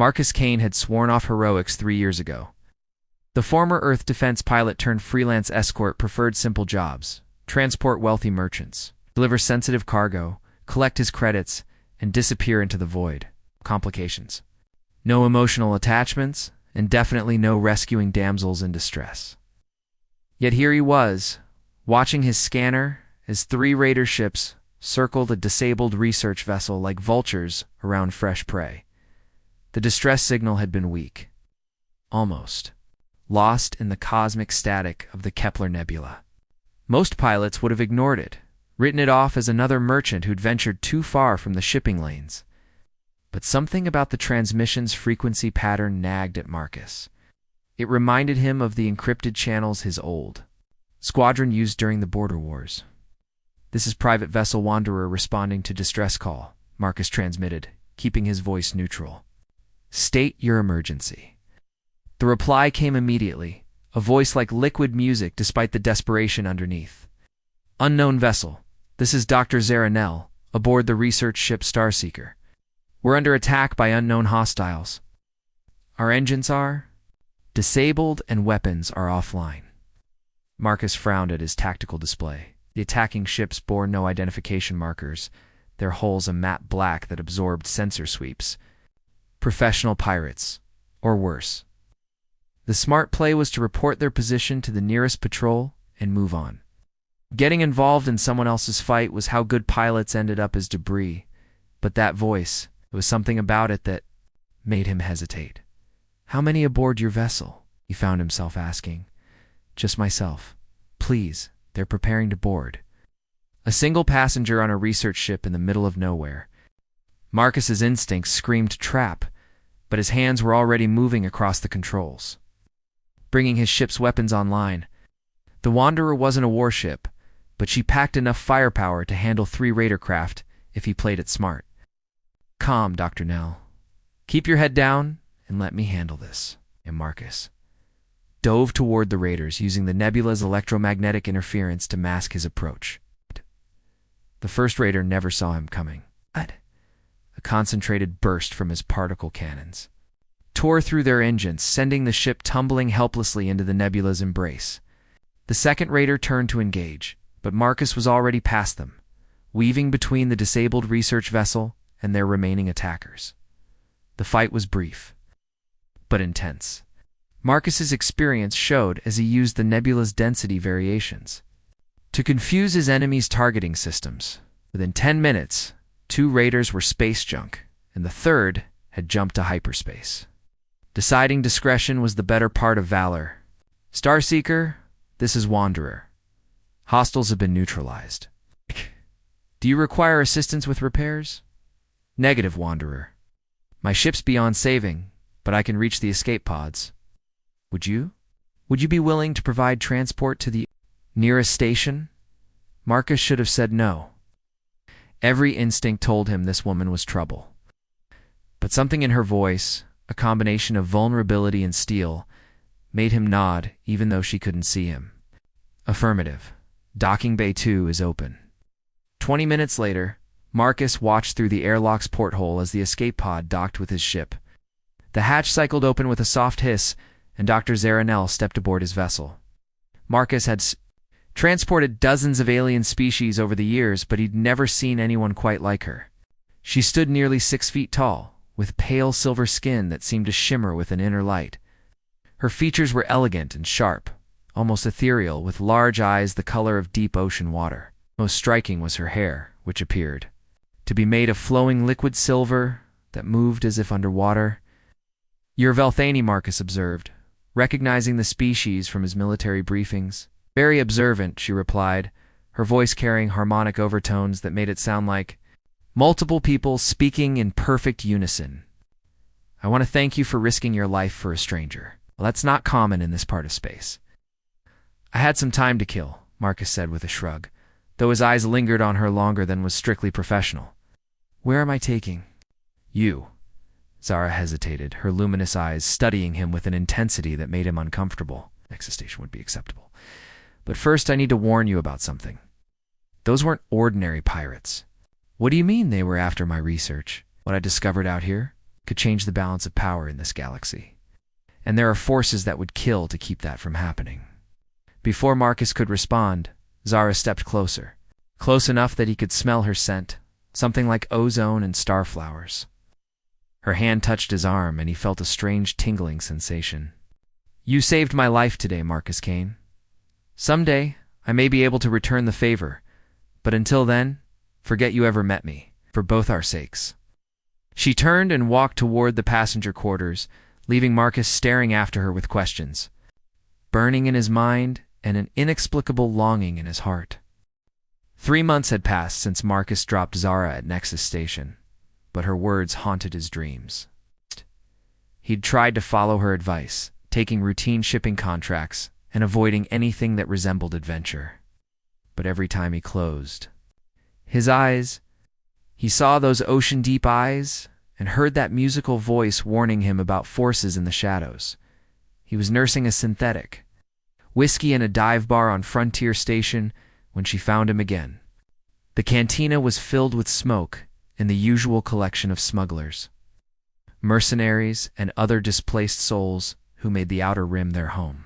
Marcus Kane had sworn off heroics 3 years ago. The former Earth defense pilot turned freelance escort preferred simple jobs: transport wealthy merchants, deliver sensitive cargo, collect his credits, and disappear into the void. Complications. No emotional attachments, and definitely no rescuing damsels in distress. Yet here he was, watching his scanner as 3 raider ships circled a disabled research vessel like vultures around fresh prey. The distress signal had been weak. Almost. Lost in the cosmic static of the Kepler Nebula. Most pilots would have ignored it, written it off as another merchant who'd ventured too far from the shipping lanes. But something about the transmission's frequency pattern nagged at Marcus. It reminded him of the encrypted channels his old squadron used during the border wars. "This is Private Vessel Wanderer responding to distress call," Marcus transmitted, keeping his voice neutral. "State your emergency." The reply came immediately, a voice like liquid music despite the desperation underneath. "Unknown vessel. This is Dr. Zaranel, aboard the research ship Starseeker. We're under attack by unknown hostiles. Our engines are disabled and weapons are offline." Marcus frowned at his tactical display. The attacking ships bore no identification markers, their hulls a matte black that absorbed sensor sweeps. Professional pirates, or worse. The smart play was to report their position to the nearest patrol and move on. Getting involved in someone else's fight was how good pilots ended up as debris, but that voice, there was something about it that made him hesitate. "How many aboard your vessel?" he found himself asking. "Just myself. Please, they're preparing to board." A single passenger on a research ship in the middle of nowhere. Marcus's instincts screamed trap, but his hands were already moving across the controls, bringing his ship's weapons online. The Wanderer wasn't a warship, but she packed enough firepower to handle 3 raider craft if he played it smart. "Calm, Dr. Nell. Keep your head down and let me handle this." And Marcus dove toward the raiders, using the nebula's electromagnetic interference to mask his approach. The first raider never saw him coming. A concentrated burst from his particle cannons tore through their engines, sending the ship tumbling helplessly into the nebula's embrace. The second raider turned to engage, but Marcus was already past them, weaving between the disabled research vessel and their remaining attackers. The fight was brief, but intense. Marcus's experience showed as he used the nebula's density variations to confuse his enemy's targeting systems. Within 10 minutes, 2 raiders were space junk, and the third had jumped to hyperspace. Deciding discretion was the better part of valor. "Starseeker, this is Wanderer. Hostiles have been neutralized. Do you require assistance with repairs?" "Negative, Wanderer. My ship's beyond saving, but I can reach the escape pods. Would you? Would you be willing to provide transport to the nearest station?" Marcus should have said no. Every instinct told him this woman was trouble. But something in her voice, a combination of vulnerability and steel, made him nod even though she couldn't see him. "Affirmative. Docking Bay 2 is open." 20 minutes later, Marcus watched through the airlock's porthole as the escape pod docked with his ship. The hatch cycled open with a soft hiss, and Dr. Zaranel stepped aboard his vessel. Marcus had transported dozens of alien species over the years, but he'd never seen anyone quite like her. She stood nearly 6 feet tall, with pale silver skin that seemed to shimmer with an inner light. Her features were elegant and sharp, almost ethereal, with large eyes the color of deep ocean water. Most striking was her hair, which appeared to be made of flowing liquid silver that moved as if underwater. "You're Velthani," Marcus observed, recognizing the species from his military briefings. "Very observant," she replied, her voice carrying harmonic overtones that made it sound like multiple people speaking in perfect unison. "I want to thank you for risking your life for a stranger. Well, that's not common in this part of space." "I had some time to kill," Marcus said with a shrug, though his eyes lingered on her longer than was strictly professional. "Where am I taking you?" Zara hesitated, her luminous eyes studying him with an intensity that made him uncomfortable. "Next station would be acceptable. But first I need to warn you about something. Those weren't ordinary pirates." "What do you mean they were after my research? What I discovered out here?" could change the balance of power in this galaxy. And there are forces that would kill to keep that from happening. Before Marcus could respond, Zara stepped closer, close enough that he could smell her scent, something like ozone and starflowers. Her hand touched his arm, and he felt a strange tingling sensation. "You saved my life today, Marcus Kane. Someday, I may be able to return the favor, but until then, forget you ever met me, for both our sakes." She turned and walked toward the passenger quarters, leaving Marcus staring after her with questions, burning in his mind and an inexplicable longing in his heart. 3 months had passed since Marcus dropped Zara at Nexus Station, but her words haunted his dreams. He'd tried to follow her advice, taking routine shipping contracts and avoiding anything that resembled adventure. But every time he closed his eyes, he saw those ocean-deep eyes and heard that musical voice warning him about forces in the shadows. He was nursing a synthetic, whiskey in a dive bar on Frontier Station when she found him again. The cantina was filled with smoke and the usual collection of smugglers, mercenaries, and other displaced souls who made the Outer Rim their home.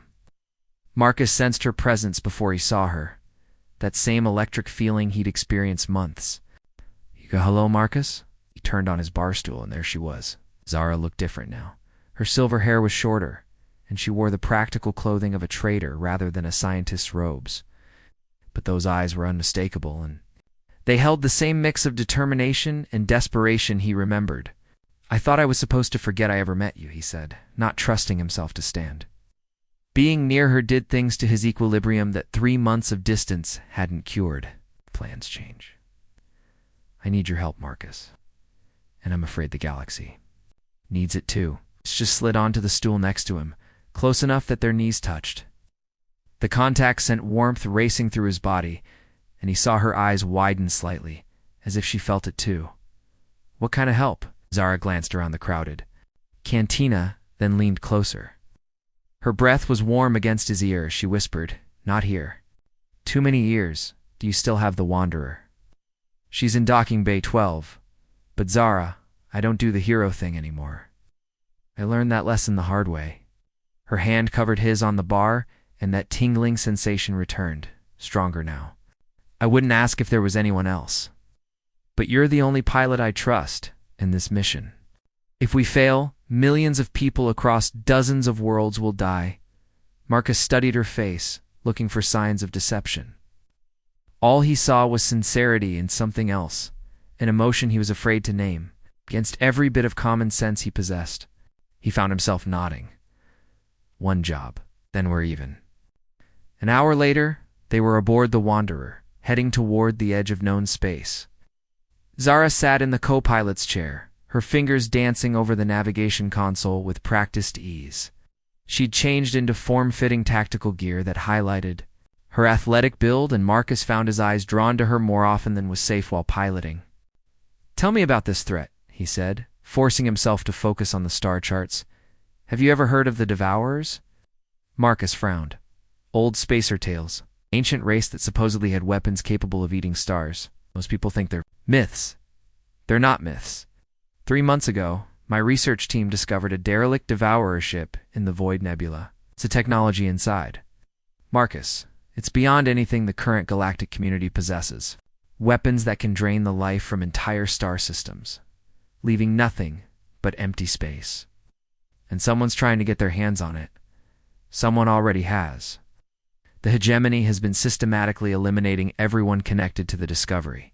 Marcus sensed her presence before he saw her, that same electric feeling he'd experienced months. "You go, hello, Marcus?" He turned on his bar stool, and there she was. Zara looked different now. Her silver hair was shorter, and she wore the practical clothing of a trader rather than a scientist's robes. But those eyes were unmistakable, and they held the same mix of determination and desperation he remembered. "I thought I was supposed to forget I ever met you," he said, not trusting himself to stand. Being near her did things to his equilibrium that 3 months of distance hadn't cured. "Plans change. I need your help, Marcus. And I'm afraid the galaxy needs it too." She just slid onto the stool next to him, close enough that their knees touched. The contact sent warmth racing through his body, and he saw her eyes widen slightly, as if she felt it too. "What kind of help?" Zara glanced around the crowded cantina, then leaned closer. Her breath was warm against his ear as she whispered, "Not here. Too many years. Do you still have the Wanderer?" "She's in docking bay 12. But Zara, I don't do the hero thing anymore. I learned that lesson the hard way." Her hand covered his on the bar, and that tingling sensation returned, stronger now. "I wouldn't ask if there was anyone else. But you're the only pilot I trust in this mission. If we fail, millions of people across dozens of worlds will die." Marcus studied her face, looking for signs of deception. All he saw was sincerity in something else, an emotion he was afraid to name. Against every bit of common sense he possessed, he found himself nodding. "One job, then we're even." An hour later, they were aboard the Wanderer, heading toward the edge of known space. Zara sat in the co-pilot's chair, her fingers dancing over the navigation console with practiced ease. She'd changed into form-fitting tactical gear that highlighted her athletic build, and Marcus found his eyes drawn to her more often than was safe while piloting. "Tell me about this threat," he said, forcing himself to focus on the star charts. "Have you ever heard of the Devourers?" Marcus frowned. "Old spacer tales. Ancient race that supposedly had weapons capable of eating stars. Most people think they're myths. They're not myths. 3 months ago, my research team discovered a derelict Devourer ship in the Void Nebula. It's a technology inside. Marcus, it's beyond anything the current galactic community possesses. Weapons that can drain the life from entire star systems, leaving nothing but empty space. And someone's trying to get their hands on it. Someone already has. The hegemony has been systematically eliminating everyone connected to the discovery.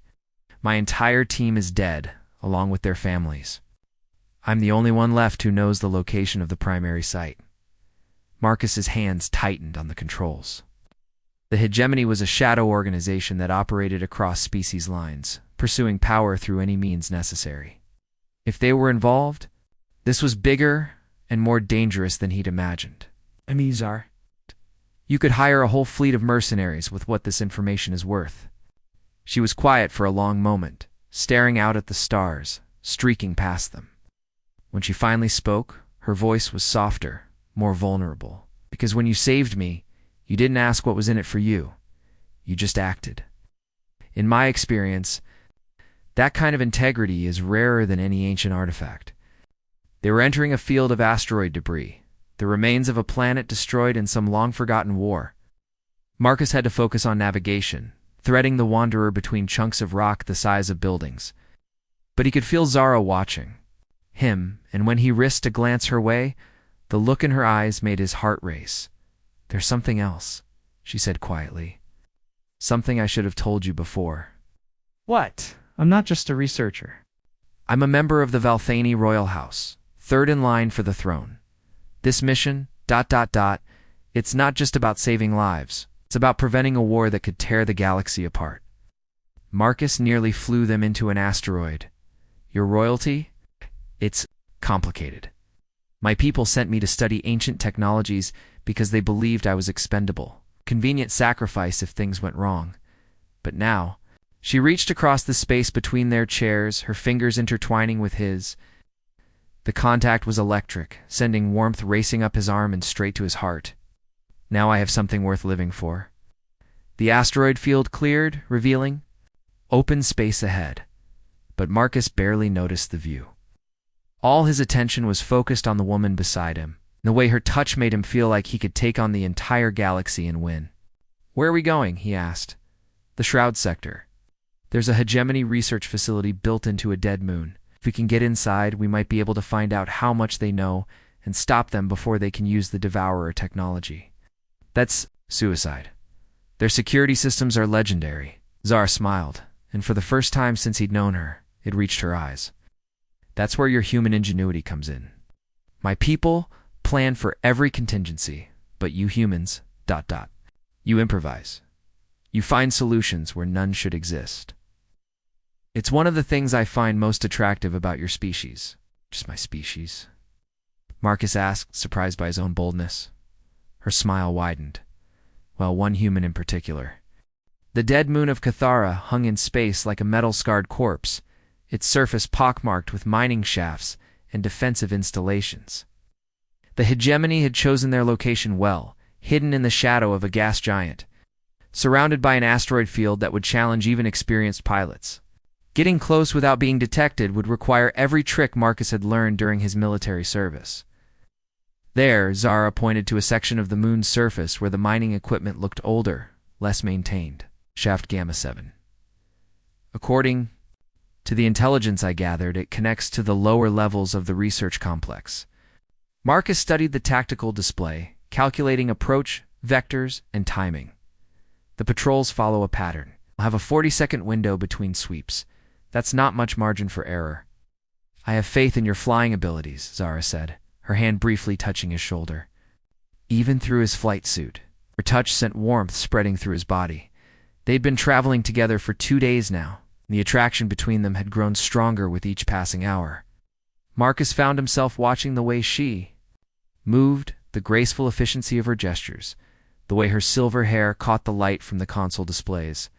My entire team is dead, along with their families. I'm the only one left who knows the location of the primary site." Marcus's hands tightened on the controls. The hegemony was a shadow organization that operated across species lines, pursuing power through any means necessary. If they were involved, this was bigger and more dangerous than he'd imagined. "Amizar, you could hire a whole fleet of mercenaries with what this information is worth." She was quiet for a long moment, staring out at the stars, streaking past them. When she finally spoke, her voice was softer, more vulnerable. "Because when you saved me, you didn't ask what was in it for you. You just acted. In my experience, that kind of integrity is rarer than any ancient artifact. They were entering a field of asteroid debris, the remains of a planet destroyed in some long-forgotten war. Marcus had to focus on navigation, threading the wanderer between chunks of rock the size of buildings. But he could feel Zara watching him, and when he risked a glance her way, the look in her eyes made his heart race. "There's something else," she said quietly. "Something I should have told you before." "What? I'm not just a researcher." "I'm a member of the Valthani royal house, third in line for the throne. This mission, it's not just about saving lives. It's about preventing a war that could tear the galaxy apart." Marcus nearly flew them into an asteroid. "Your royalty? It's complicated. My people sent me to study ancient technologies because they believed I was expendable. Convenient sacrifice if things went wrong. But now..." She reached across the space between their chairs, her fingers intertwining with his. The contact was electric, sending warmth racing up his arm and straight to his heart. "Now I have something worth living for." The asteroid field cleared, revealing open space ahead. But Marcus barely noticed the view. All his attention was focused on the woman beside him, the way her touch made him feel like he could take on the entire galaxy and win. "Where are we going?" he asked. "The Shroud Sector. There's a hegemony research facility built into a dead moon. If we can get inside, we might be able to find out how much they know and stop them before they can use the Devourer technology." "That's suicide. Their security systems are legendary." Zara smiled, and for the first time since he'd known her, it reached her eyes. "That's where your human ingenuity comes in. My people plan for every contingency, but you humans, you improvise. You find solutions where none should exist. It's one of the things I find most attractive about your species." "Just my species?" Marcus asked, surprised by his own boldness. Her smile widened. "Well, one human in particular." The dead moon of Cathara hung in space like a metal-scarred corpse, its surface pockmarked with mining shafts and defensive installations. The hegemony had chosen their location well, hidden in the shadow of a gas giant, surrounded by an asteroid field that would challenge even experienced pilots. Getting close without being detected would require every trick Marcus had learned during his military service. There, Zara pointed to a section of the moon's surface where the mining equipment looked older, less maintained. "Shaft Gamma 7. According to the intelligence I gathered, it connects to the lower levels of the research complex." Marcus studied the tactical display, calculating approach, vectors, and timing. "The patrols follow a pattern. I'll have a 40-second window between sweeps. That's not much margin for error." "I have faith in your flying abilities," Zara said, her hand briefly touching his shoulder. Even through his flight suit, her touch sent warmth spreading through his body. They'd been traveling together for 2 days now, and the attraction between them had grown stronger with each passing hour. Marcus found himself watching the way she moved, the graceful efficiency of her gestures, the way her silver hair caught the light from the console displays.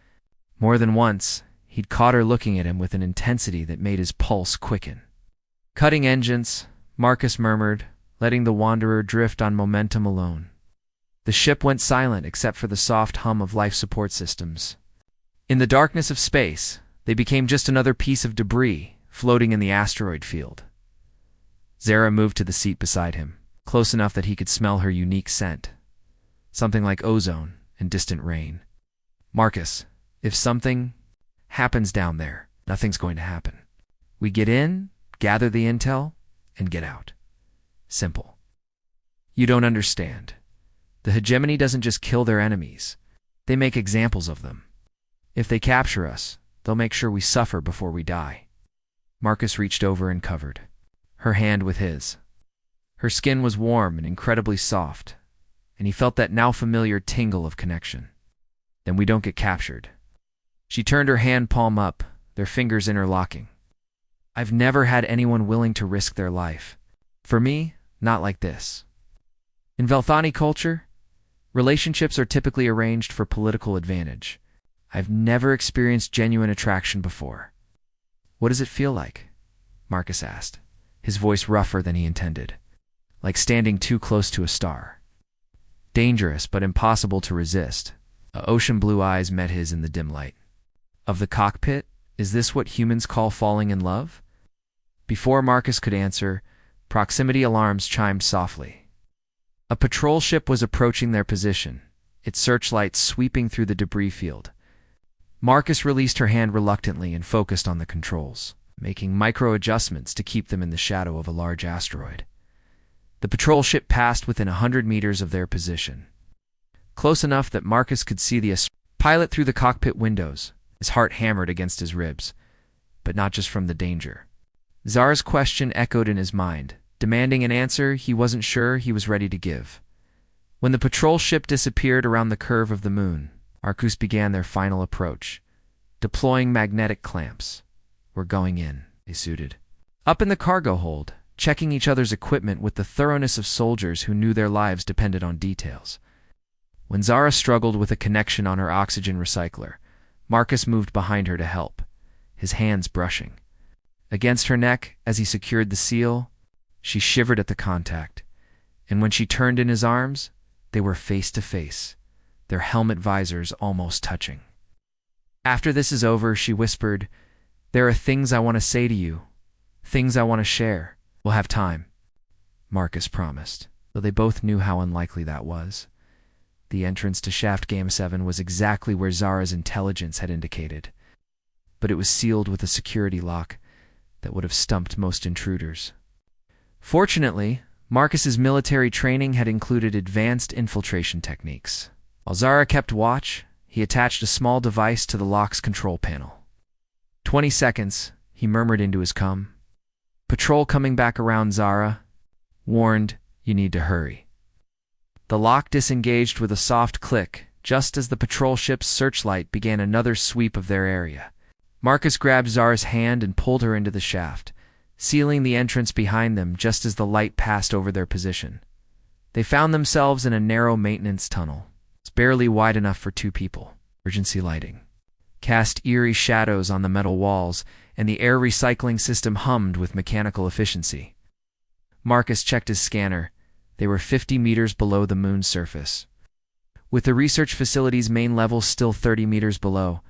More than once, he'd caught her looking at him with an intensity that made his pulse quicken. "Cutting engines," Marcus murmured, letting the wanderer drift on momentum alone. The ship went silent except for the soft hum of life support systems. In the darkness of space, they became just another piece of debris floating in the asteroid field. Zara moved to the seat beside him, close enough that he could smell her unique scent, something like ozone and distant rain. "Marcus, if something happens down there, nothing's going to happen. We get in, gather the intel, and get out. Simple. You don't understand. The hegemony doesn't just kill their enemies. They make examples of them. If they capture us, they'll make sure we suffer before we die." Marcus reached over and covered her hand with his. Her skin was warm and incredibly soft, and he felt that now familiar tingle of connection. "Then we don't get captured." She turned her hand palm up, their fingers interlocking. "I've never had anyone willing to risk their life. For me, not like this. In Valthani culture, relationships are typically arranged for political advantage. I've never experienced genuine attraction before." "What does it feel like?" Marcus asked, his voice rougher than he intended. "Like standing too close to a star. Dangerous, but impossible to resist." Ocean blue eyes met his in the dim light. "Of the cockpit, is this what humans call falling in love?" Before Marcus could answer, Proximity alarms chimed softly. A patrol ship was approaching their position, its searchlights sweeping through the debris field. Marcus released her hand reluctantly and focused on the controls, making micro-adjustments to keep them in the shadow of a large asteroid. The patrol ship passed within 100 meters of their position, close enough that Marcus could see the pilot through the cockpit windows, his heart hammered against his ribs, but not just from the danger. Zara's question echoed in his mind, demanding an answer he wasn't sure he was ready to give. When the patrol ship disappeared around the curve of the moon, Marcus began their final approach, deploying magnetic clamps. "We're going in," they suited. Up in the cargo hold, checking each other's equipment with the thoroughness of soldiers who knew their lives depended on details. When Zara struggled with a connection on her oxygen recycler, Marcus moved behind her to help, his hands brushing against her neck as he secured the seal. She shivered at the contact, and when she turned in his arms, they were face to face, their helmet visors almost touching. "After this is over," she whispered, "there are things I want to say to you, things I want to share. We'll have time," Marcus promised, though they both knew how unlikely that was. The entrance to Shaft Game 7 was exactly where Zara's intelligence had indicated, but it was sealed with a security lock that would have stumped most intruders. Fortunately, Marcus's military training had included advanced infiltration techniques. While Zara kept watch, he attached a small device to the lock's control panel. 20 seconds, he murmured into his com. Patrol coming back around, Zara. Warned, you need to hurry. The lock disengaged with a soft click, just as the patrol ship's searchlight began another sweep of their area. Marcus grabbed Zara's hand and pulled her into the shaft, sealing the entrance behind them just as the light passed over their position. They found themselves in a narrow maintenance tunnel. It's barely wide enough for 2 people. Emergency lighting cast eerie shadows on the metal walls, and the air recycling system hummed with mechanical efficiency. Marcus checked his scanner. They were 50 meters below the moon's surface, with the research facility's main level still 30 meters below.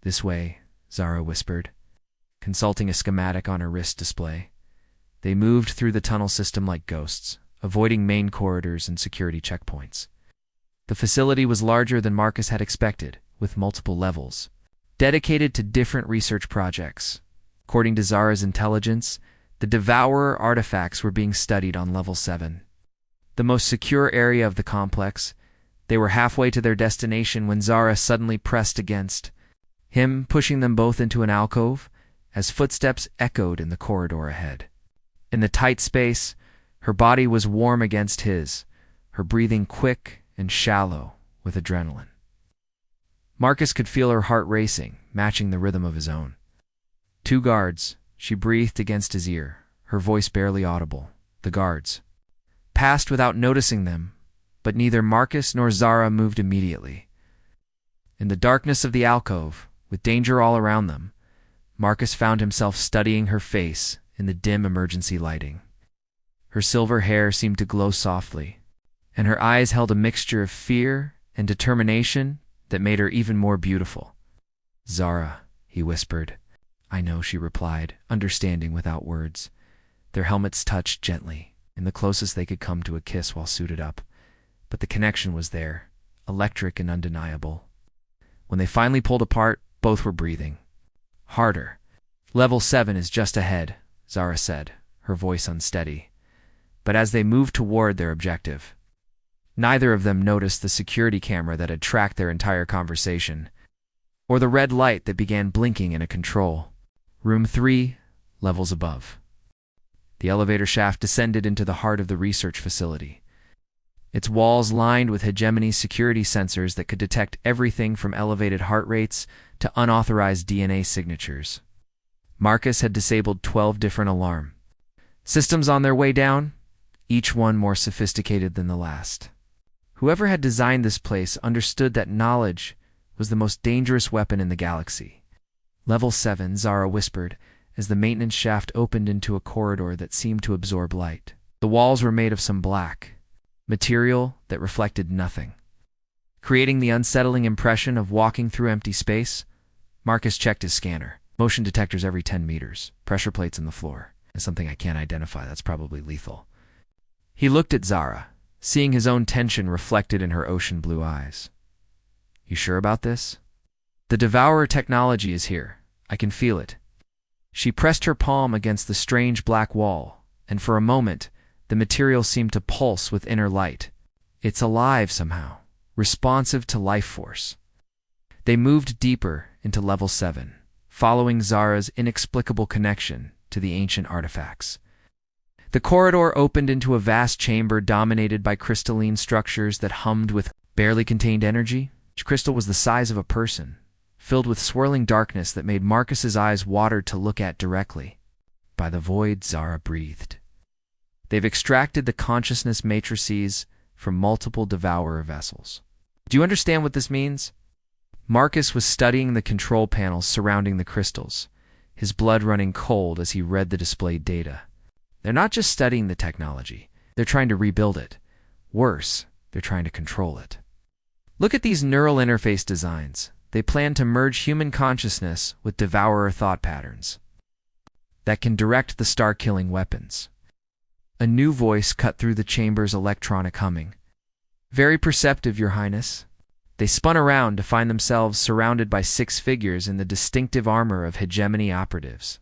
"This way," Zara whispered, consulting a schematic on her wrist display. They moved through the tunnel system like ghosts, avoiding main corridors and security checkpoints. The facility was larger than Marcus had expected, with multiple levels, dedicated to different research projects. According to Zara's intelligence, the Devourer artifacts were being studied on Level 7. The most secure area of the complex. They were halfway to their destination when Zara suddenly pressed against him, pushing them both into an alcove, as footsteps echoed in the corridor ahead. In the tight space, her body was warm against his, her breathing quick and shallow with adrenaline. Marcus could feel her heart racing, matching the rhythm of his own. 2 guards, she breathed against his ear, her voice barely audible. The guards passed without noticing them, but neither Marcus nor Zara moved immediately. In the darkness of the alcove, with danger all around them, Marcus found himself studying her face in the dim emergency lighting. Her silver hair seemed to glow softly, and her eyes held a mixture of fear and determination that made her even more beautiful. "Zara," he whispered. "I know," she replied, understanding without words. Their helmets touched gently, in the closest they could come to a kiss while suited up, but the connection was there, electric and undeniable. When they finally pulled apart, both were breathing harder. "Level 7 is just ahead," Zara said, her voice unsteady. But as they moved toward their objective, neither of them noticed the security camera that had tracked their entire conversation, or the red light that began blinking in a control. Room 3, levels above. The elevator shaft descended into the heart of the research facility, its walls lined with hegemony security sensors that could detect everything from elevated heart rates to unauthorized DNA signatures. Marcus had disabled 12 different alarm systems on their way down, each one more sophisticated than the last. Whoever had designed this place understood that knowledge was the most dangerous weapon in the galaxy. "Level 7, Zara whispered, as the maintenance shaft opened into a corridor that seemed to absorb light. The walls were made of some black material that reflected nothing, creating the unsettling impression of walking through empty space. Marcus checked his scanner. Motion detectors every 10 meters, pressure plates in the floor. Something I can't identify. That's probably lethal. He looked at Zara, seeing his own tension reflected in her ocean blue eyes. You sure about this? The Devourer technology is here. I can feel it. She pressed her palm against the strange black wall, and for a moment, the material seemed to pulse with inner light. It's alive somehow, responsive to life force. They moved deeper into level 7, following Zara's inexplicable connection to the ancient artifacts. The corridor opened into a vast chamber dominated by crystalline structures that hummed with barely contained energy. Each crystal was the size of a person, filled with swirling darkness that made Marcus's eyes water to look at directly. By the void, Zara breathed. They've extracted the consciousness matrices from multiple Devourer vessels. Do you understand what this means? Marcus was studying the control panels surrounding the crystals, his blood running cold as he read the displayed data. They're not just studying the technology, they're trying to rebuild it. Worse, they're trying to control it. Look at these neural interface designs. They plan to merge human consciousness with Devourer thought patterns that can direct the star-killing weapons. A new voice cut through the chamber's electronic humming. Very perceptive, Your Highness. They spun around to find themselves surrounded by 6 figures in the distinctive armor of hegemony operatives.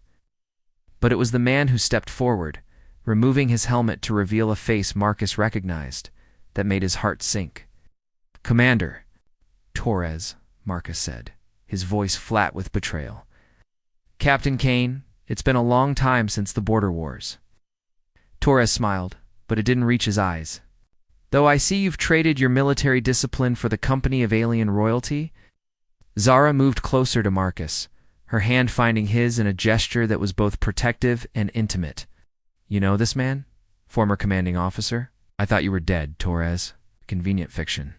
But it was the man who stepped forward, removing his helmet to reveal a face Marcus recognized, that made his heart sink. Commander. Torres, Marcus said, his voice flat with betrayal. Captain Kane, it's been a long time since the border wars. Torres smiled, but it didn't reach his eyes. Though I see you've traded your military discipline for the company of alien royalty. Zara moved closer to Marcus, her hand finding his in a gesture that was both protective and intimate. You know this man? Former commanding officer? I thought you were dead, Torres. Convenient fiction.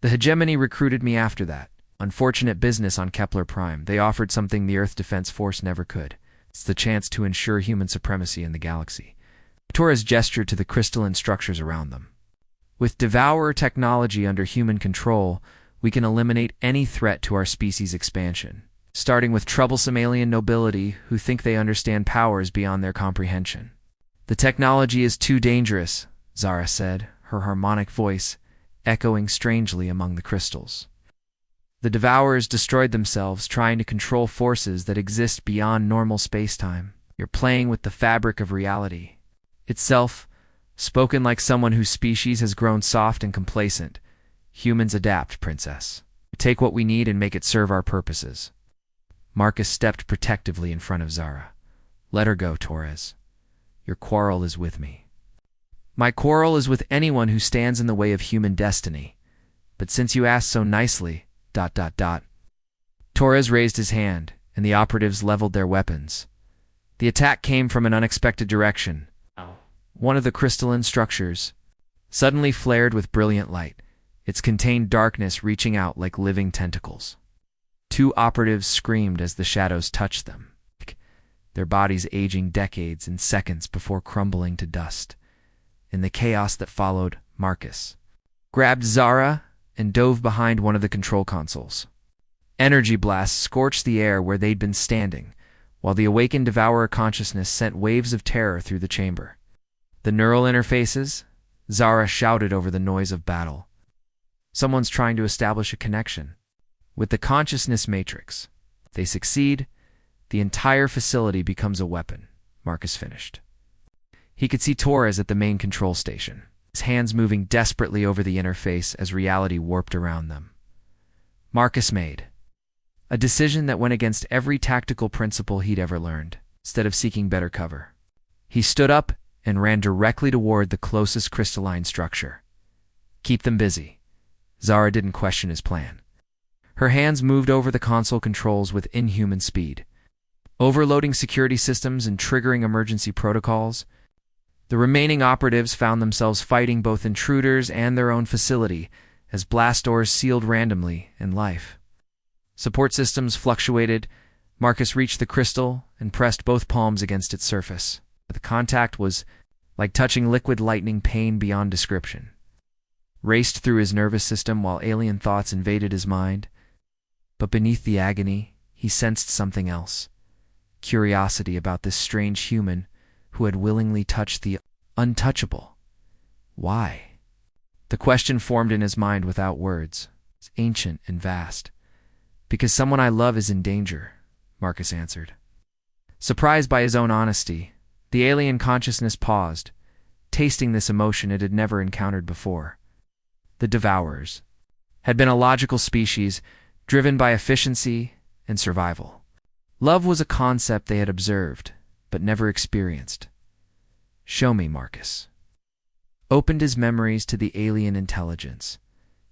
The hegemony recruited me after that. Unfortunate business on Kepler Prime. They offered something the Earth Defense Force never could. It's the chance to ensure human supremacy in the galaxy. Torres gestured to the crystalline structures around them. With Devourer technology under human control, we can eliminate any threat to our species' expansion, starting with troublesome alien nobility who think they understand powers beyond their comprehension. The technology is too dangerous, Zara said, her harmonic voice echoing strangely among the crystals. The Devourers destroyed themselves trying to control forces that exist beyond normal space-time. You're playing with the fabric of reality itself, spoken like someone whose species has grown soft and complacent. Humans adapt, Princess. We take what we need and make it serve our purposes. Marcus stepped protectively in front of Zara. Let her go, Torres. Your quarrel is with me. My quarrel is with anyone who stands in the way of human destiny. But since you asked so nicely, ... Torres raised his hand, and the operatives leveled their weapons. The attack came from an unexpected direction. One of the crystalline structures suddenly flared with brilliant light, its contained darkness reaching out like living tentacles. 2 operatives screamed as the shadows touched them, their bodies aging decades in seconds before crumbling to dust. In the chaos that followed, Marcus grabbed Zara and dove behind one of the control consoles. Energy blasts scorched the air where they'd been standing, while the awakened Devourer consciousness sent waves of terror through the chamber. The neural interfaces? Zara shouted over the noise of battle. Someone's trying to establish a connection with the consciousness matrix. If they succeed, the entire facility becomes a weapon, Marcus finished. He could see Torres at the main control station, his hands moving desperately over the interface as reality warped around them. Marcus made a decision that went against every tactical principle he'd ever learned. Instead of seeking better cover, he stood up and ran directly toward the closest crystalline structure. Keep them busy. Zara didn't question his plan. Her hands moved over the console controls with inhuman speed, overloading security systems and triggering emergency protocols. The remaining operatives found themselves fighting both intruders and their own facility as blast doors sealed randomly in life. Support systems fluctuated. Marcus reached the crystal and pressed both palms against its surface. The contact was like touching liquid lightning, pain beyond description raced through his nervous system while alien thoughts invaded his mind. But beneath the agony, he sensed something else. Curiosity about this strange human who had willingly touched the untouchable. Why? The question formed in his mind without words. It's ancient and vast. Because someone I love is in danger, Marcus answered. Surprised by his own honesty, the alien consciousness paused, tasting this emotion it had never encountered before. The Devourers had been a logical species, driven by efficiency and survival. Love was a concept they had observed, but never experienced. Show me, Marcus opened his memories to the alien intelligence,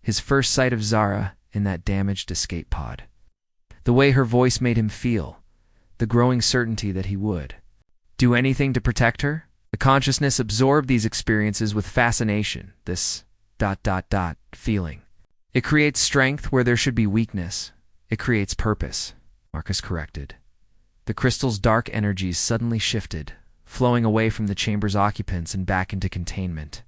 his first sight of Zara in that damaged escape pod. The way her voice made him feel, the growing certainty that he would do anything to protect her. The consciousness absorbed these experiences with fascination, this ... feeling. It creates strength where there should be weakness. It creates purpose, Marcus corrected. The crystal's dark energies suddenly shifted, flowing away from the chamber's occupants and back into containment.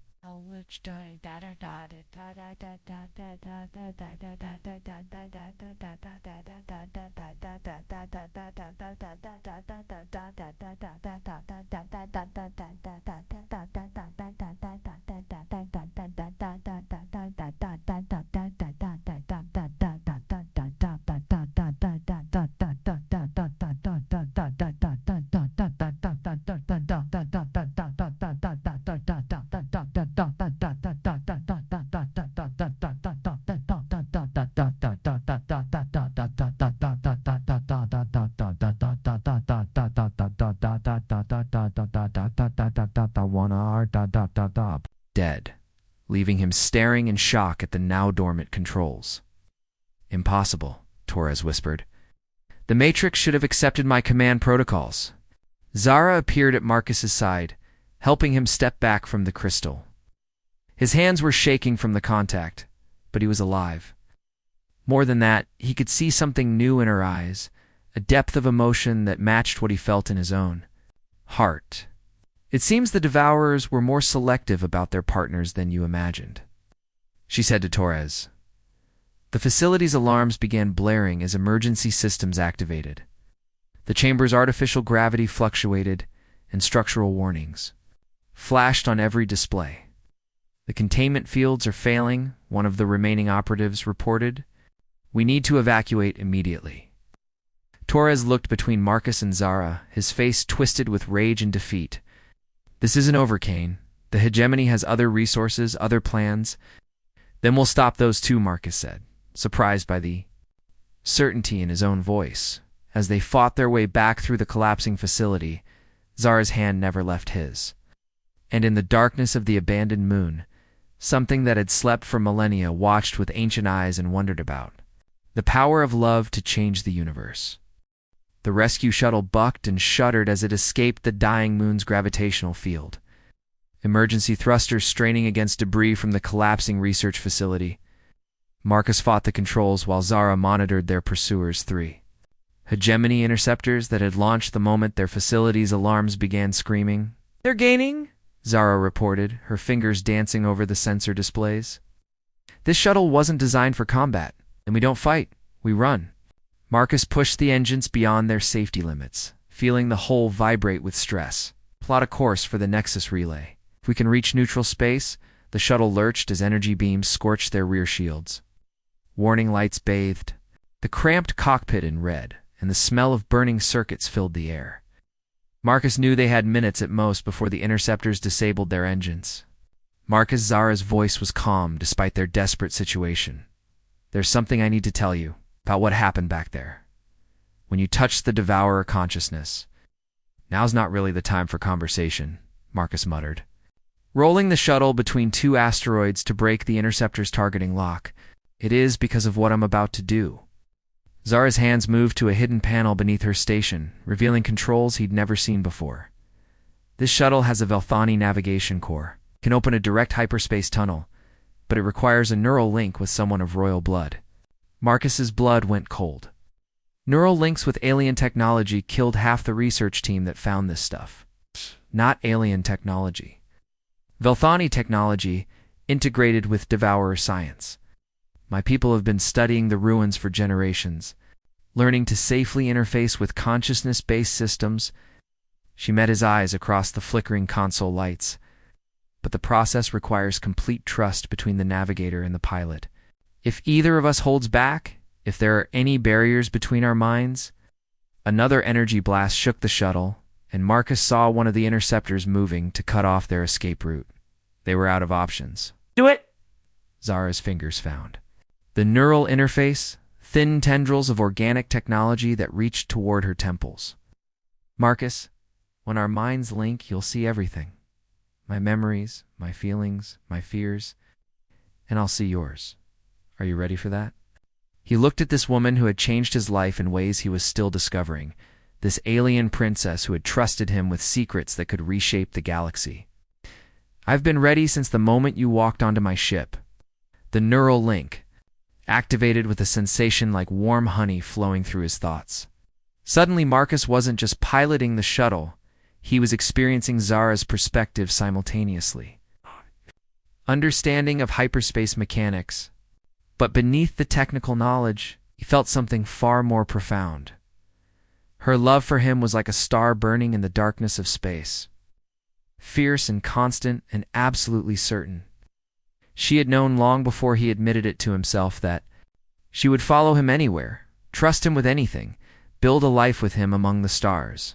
Dead, leaving him staring in shock at the now dormant controls. Impossible, Torres whispered. The Matrix should have accepted my command protocols. Zara appeared at Marcus's side, helping him step back from the crystal. His hands were shaking from the contact, but he was alive. More than that, he could see something new in her eyes, a depth of emotion that matched what he felt in his own heart. It seems the Devourers were more selective about their partners than you imagined, she said to Torres. The facility's alarms began blaring as emergency systems activated. The chamber's artificial gravity fluctuated, and structural warnings flashed on every display. The containment fields are failing, one of the remaining operatives reported. We need to evacuate immediately. Torres looked between Marcus and Zara, his face twisted with rage and defeat. This isn't over, Kane. The hegemony has other resources, other plans. Then we'll stop those too, Marcus said, surprised by the certainty in his own voice. As they fought their way back through the collapsing facility, Zara's hand never left his. And in the darkness of the abandoned moon, something that had slept for millennia watched with ancient eyes and wondered about the power of love to change the universe. The rescue shuttle bucked and shuddered as it escaped the dying moon's gravitational field. Emergency thrusters straining against debris from the collapsing research facility. Marcus fought the controls while Zara monitored their pursuers' three hegemony interceptors that had launched the moment their facility's alarms began screaming. They're gaining, Zara reported, her fingers dancing over the sensor displays. This shuttle wasn't designed for combat, and we don't fight, we run. Marcus pushed the engines beyond their safety limits, feeling the hull vibrate with stress. Plot a course for the Nexus relay. If we can reach neutral space, the shuttle lurched as energy beams scorched their rear shields. Warning lights bathed the cramped cockpit in red, and the smell of burning circuits filled the air. Marcus knew they had minutes at most before the interceptors disabled their engines. Marcus Zara's voice was calm despite their desperate situation. There's something I need to tell you about what happened back there. When you touched the Devourer consciousness. Now's not really the time for conversation, Marcus muttered. Rolling the shuttle between two asteroids to break the interceptor's targeting lock. It is because of what I'm about to do. Zara's hands moved to a hidden panel beneath her station, revealing controls he'd never seen before. This shuttle has a Velthani navigation core, can open a direct hyperspace tunnel, but it requires a neural link with someone of royal blood. Marcus's blood went cold. Neural links with alien technology killed half the research team that found this stuff. Not alien technology. Velthani technology integrated with Devourer science. My people have been studying the ruins for generations, learning to safely interface with consciousness-based systems. She met his eyes across the flickering console lights. But the process requires complete trust between the navigator and the pilot. If either of us holds back, if there are any barriers between our minds... Another energy blast shook the shuttle, and Marcus saw one of the interceptors moving to cut off their escape route. They were out of options. Do it! Zara's fingers found the neural interface, thin tendrils of organic technology that reached toward her temples. Marcus, when our minds link, you'll see everything. My memories, my feelings, my fears, and I'll see yours. Are you ready for that? He looked at this woman who had changed his life in ways he was still discovering, this alien princess who had trusted him with secrets that could reshape the galaxy. I've been ready since the moment you walked onto my ship. The neural link, activated with a sensation like warm honey flowing through his thoughts. Suddenly, Marcus wasn't just piloting the shuttle, he was experiencing Zara's perspective simultaneously. Understanding of hyperspace mechanics. But beneath the technical knowledge, he felt something far more profound. Her love for him was like a star burning in the darkness of space. Fierce and constant and absolutely certain. She had known long before he admitted it to himself that she would follow him anywhere, trust him with anything, build a life with him among the stars.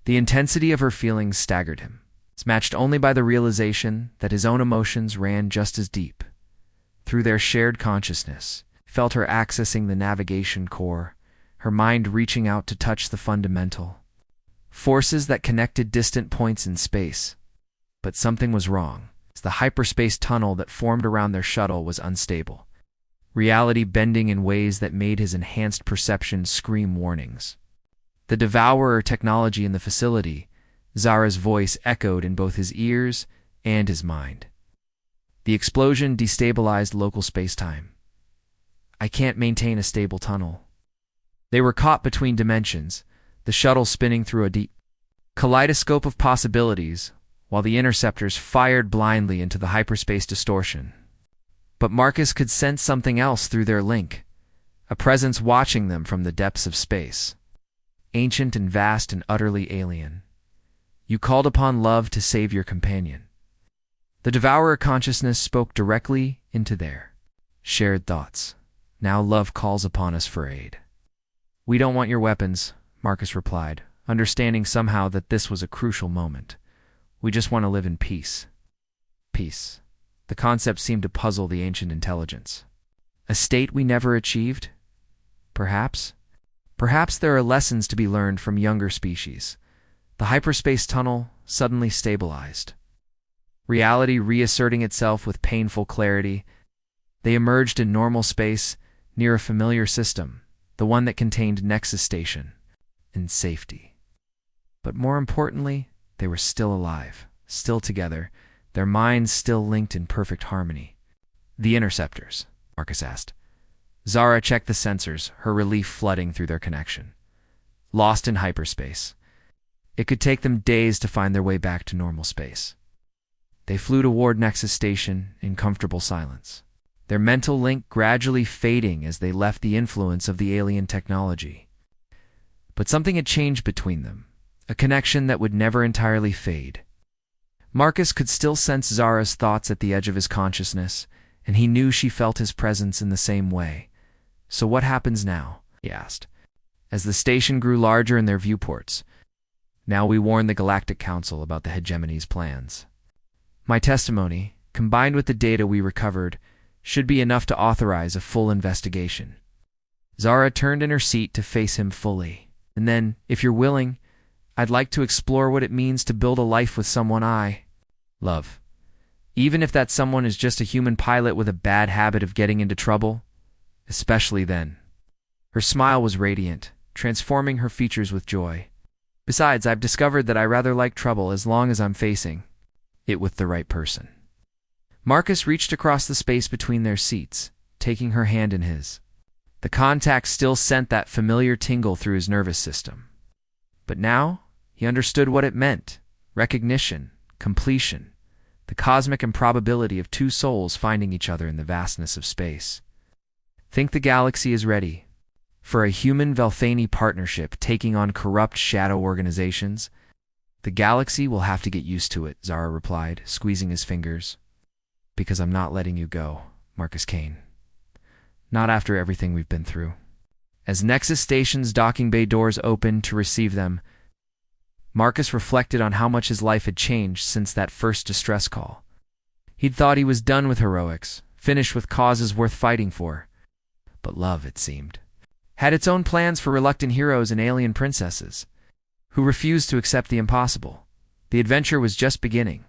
The intensity of her feelings staggered him. It's matched only by the realization that his own emotions ran just as deep. Through their shared consciousness, he felt her accessing the navigation core, her mind reaching out to touch the fundamental. Forces that connected distant points in space. But something was wrong. The hyperspace tunnel that formed around their shuttle was unstable, reality bending in ways that made his enhanced perception scream warnings. The devourer technology in the facility, Zara's voice echoed in both his ears and his mind. The explosion destabilized local space-time. I can't maintain a stable tunnel. They were caught between dimensions, the shuttle spinning through a deep kaleidoscope of possibilities, while the interceptors fired blindly into the hyperspace distortion. But Marcus could sense something else through their link, a presence watching them from the depths of space. Ancient and vast and utterly alien. You called upon love to save your companion. The devourer consciousness spoke directly into their shared thoughts. Now love calls upon us for aid. We don't want your weapons, Marcus replied, understanding somehow that this was a crucial moment. We just want to live in peace. Peace. The concept seemed to puzzle the ancient intelligence. A state we never achieved? Perhaps. Perhaps there are lessons to be learned from younger species. The hyperspace tunnel suddenly stabilized. Reality reasserting itself with painful clarity, they emerged in normal space near a familiar system, the one that contained Nexus Station, and safety. But more importantly, they were still alive, still together, their minds still linked in perfect harmony. The interceptors, Marcus asked. Zara checked the sensors, her relief flooding through their connection. Lost in hyperspace. It could take them days to find their way back to normal space. They flew toward Nexus Station in comfortable silence, their mental link gradually fading as they left the influence of the alien technology. But something had changed between them, a connection that would never entirely fade. Marcus could still sense Zara's thoughts at the edge of his consciousness, and he knew she felt his presence in the same way. So what happens now? He asked, as the station grew larger in their viewports. Now we warn the Galactic Council about the hegemony's plans. My testimony, combined with the data we recovered, should be enough to authorize a full investigation. Zara turned in her seat to face him fully. And then, if you're willing, I'd like to explore what it means to build a life with someone I love. Even if that someone is just a human pilot with a bad habit of getting into trouble, especially then. Her smile was radiant, transforming her features with joy. Besides, I've discovered that I rather like trouble as long as I'm facing it with the right person. Marcus reached across the space between their seats, taking her hand in his. The contact still sent that familiar tingle through his nervous system. But now, he understood what it meant: recognition, completion, the cosmic improbability of two souls finding each other in the vastness of space. Think the galaxy is ready for a human-Velthani partnership taking on corrupt shadow organizations? The galaxy will have to get used to it, Zara replied, squeezing his fingers. Because I'm not letting you go, Marcus Kane. Not after everything we've been through. As Nexus Station's docking bay doors opened to receive them, Marcus reflected on how much his life had changed since that first distress call. He'd thought he was done with heroics, finished with causes worth fighting for. But love, it seemed, had its own plans for reluctant heroes and alien princesses, who refused to accept the impossible. The adventure was just beginning.